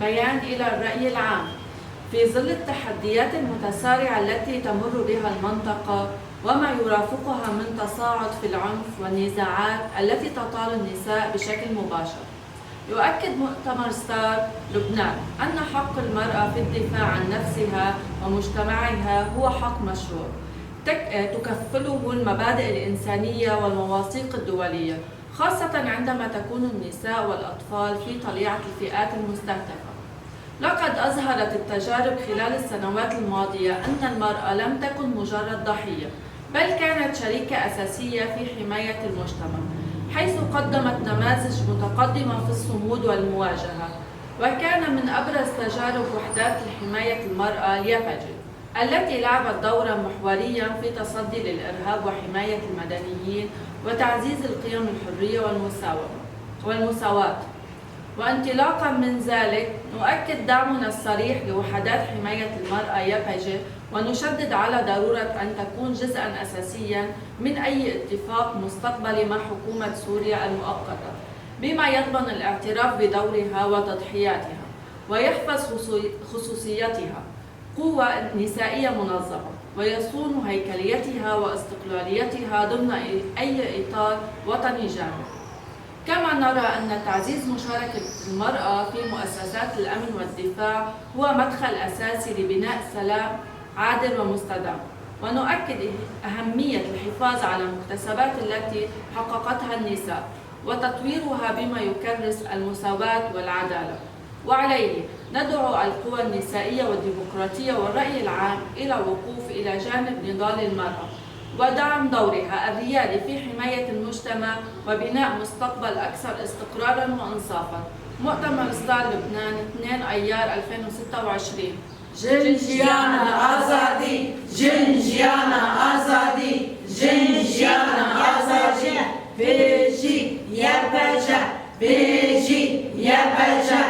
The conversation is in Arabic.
بيان إلى الرأي العام في ظل التحديات المتسارعة التي تمر بها المنطقة وما يرافقها من تصاعد في العنف والنزاعات التي تطال النساء بشكل مباشر. يؤكد مؤتمر ستار لبنان أن حق المرأة في الدفاع عن نفسها ومجتمعها هو حق مشروع تكفله المبادئ الإنسانية والمواثيق الدولية، خاصة عندما تكون النساء والأطفال في طليعة الفئات المستهدفة. لقد أظهرت التجارب خلال السنوات الماضية أن المرأة لم تكن مجرد ضحية، بل كانت شريكة أساسية في حماية المجتمع، حيث قدمت نماذج متقدمة في الصمود والمواجهة. وكان من أبرز تجارب وحدات حماية المرأة اليابجي، التي لعبت دورا محوريا في تصدي للإرهاب وحماية المدنيين وتعزيز القيم الحرية والمساواة. وانطلاقا من ذلك نؤكد دعمنا الصريح لوحدات حماية المرأة يابجي، ونشدد على ضرورة أن تكون جزءا أساسيا من أي اتفاق مستقبلي مع حكومة سوريا المؤقتة، بما يضمن الاعتراف بدورها وتضحياتها ويحفظ خصوصيتها قوة نسائية منظمة، ويصون هيكليتها واستقلاليتها ضمن أي إطار وطني جامع. كما نرى أن تعزيز مشاركة المرأة في مؤسسات الأمن والدفاع هو مدخل أساسي لبناء سلام عادل ومستدام، ونؤكد أهمية الحفاظ على المكتسبات التي حققتها النساء وتطويرها بما يكرس المساواة والعدالة. وعليه ندعو القوى النسائية والديمقراطية والرأي العام إلى الوقوف إلى جانب نضال المرأة ودعم دورها الريادي في حماية المجتمع وبناء مستقبل أكثر استقراراً وإنصافاً. مؤتمر ستار لبنان 2 أيار 2026. جنجيانا آزادي، جنجيانا آزادي، جنجيانا آزادي. بيجي يا بجا، بيجي يا بجا.